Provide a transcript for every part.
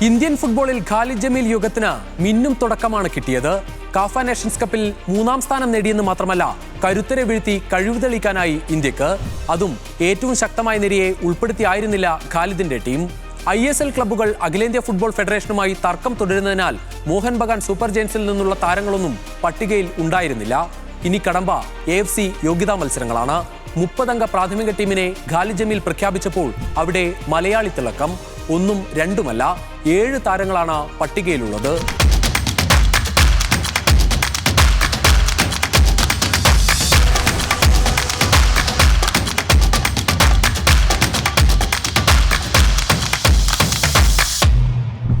Indian ഫുട്ബോളിൽ ഖാലിദ് ജമീൽ യുഗത്തിന് മിന്നും തുടക്കമാണ് കിട്ടിയത്. കാഫ നേഷൻസ് കപ്പിൽ 3ാം സ്ഥാനം നേടിയെന്ന് മാത്രമല്ല, കരുത്തരെ വീഴ്ത്തി കഴിവ് തെളിയിക്കാനായി ഇന്ത്യക്ക്. അതും ഏറ്റവും ശക്തമായ നിരയെ ഉൾപ്പെടുത്തിയായിരുന്നില്ല ഖാലിദിന്റെ ടീം. ISL ക്ലബ്ബുകൾ അഖിലേന്ത്യാ ഫുട്ബോൾ ഫെഡറേഷനുമായി തർക്കം തുടരുന്നതിനാൽ മോഹൻ ബഗാൻ സൂപ്പർ ജയൻസിൽ നിന്നുള്ള താരങ്ങളൊന്നും പട്ടികയിൽ ഉണ്ടായിരുന്നില്ല. ഇനി കടമ്പ AFC യോഗ്യതാ മത്സരങ്ങളാണ്. 30 അംഗ പ്രാഥമിക ടീമിനെ ഖാലിദ് ജമീൽ പ്രഖ്യാപിച്ചപ്പോൾ അവിടെ മലയാളി തിളക്കം. ഒന്നും രണ്ടുമല്ല, 7 താരങ്ങളാണ് പട്ടികയിലുള്ളത്.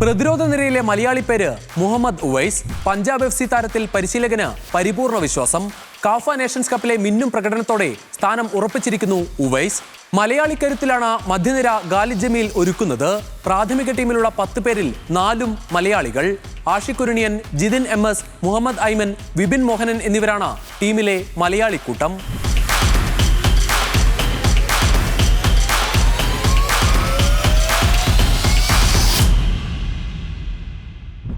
പ്രതിരോധ നിരയിലെ മലയാളി പേര് മുഹമ്മദ് ഉവൈസ്. പഞ്ചാബ് FC താരത്തിൽ പരിശീലകന് പരിപൂർണ വിശ്വാസം. കാഫ നേഷൻസ് കപ്പിലെ മിന്നും പ്രകടനത്തോടെ സ്ഥാനം ഉറപ്പിച്ചിരിക്കുന്നു ഉവൈസ്. മലയാളി കരുത്തിലാണ് മധ്യനിര ഖാലിദ് ജമീൽ ഒരുക്കുന്നത്. പ്രാഥമിക ടീമിലുള്ള 10 പേരിൽ 4 മലയാളികൾ. ആഷിഖ് കുരുണിയൻ, ജിതിൻ MS, മുഹമ്മദ് ഐമൻ, വിപിൻ മോഹനൻ എന്നിവരാണ് ടീമിലെ മലയാളി കൂട്ടം.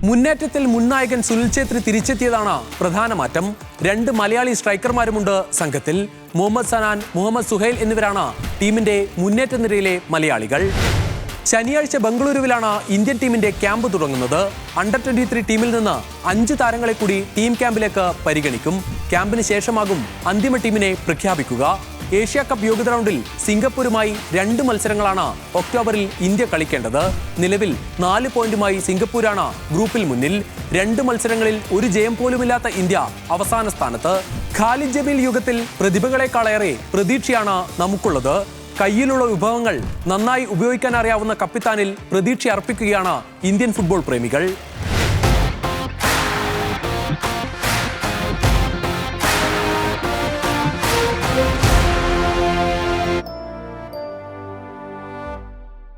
മുന്നേറ്റത്തിൽ മുൻനായകൻ സുനിൽ ഛേത്രി തിരിച്ചെത്തിയതാണ് പ്രധാന മാറ്റം. 2 മലയാളി സ്ട്രൈക്കർമാരുമുണ്ട് സംഘത്തിൽ. മുഹമ്മദ് സനാൻ, മുഹമ്മദ് സുഹൈൽ എന്നിവരാണ് ടീമിന്റെ മുന്നേറ്റ നിരയിലെ മലയാളികൾ. ശനിയാഴ്ച ബംഗളൂരുവിലാണ് ഇന്ത്യൻ ടീമിന്റെ ക്യാമ്പ് തുടങ്ങുന്നത്. അണ്ടർ 23 ടീമിൽ നിന്ന് 5 താരങ്ങളെ കൂടി ടീം ക്യാമ്പിലേക്ക് പരിഗണിക്കും. ക്യാമ്പിന് ശേഷമാകും അന്തിമ ടീമിനെ പ്രഖ്യാപിക്കുക. ഏഷ്യ കപ്പ് യോഗ്യത റൗണ്ടിൽ സിംഗപ്പൂരുമായി 2 മത്സരങ്ങളാണ് ഒക്ടോബറിൽ ഇന്ത്യ കളിക്കേണ്ടത്. നിലവിൽ 4 പോയിന്റുമായി സിംഗപ്പൂരാണ് ഗ്രൂപ്പിൽ മുന്നിൽ. 2 മത്സരങ്ങളിൽ ഒരു ജയം പോലുമില്ലാത്ത ഇന്ത്യ അവസാന സ്ഥാനത്ത്. ഖാലിദ് ജമീൽ യുഗത്തിൽ പ്രതിഭകളെക്കാളേറെ പ്രതീക്ഷയാണ് നമുക്കുള്ളത്. കയ്യിലുള്ള വിഭവങ്ങൾ നന്നായി ഉപയോഗിക്കാൻ അറിയാവുന്ന കപ്പിത്താനിൽ പ്രതീക്ഷ അർപ്പിക്കുകയാണ് ഇന്ത്യൻ ഫുട്ബോൾ പ്രേമികൾ.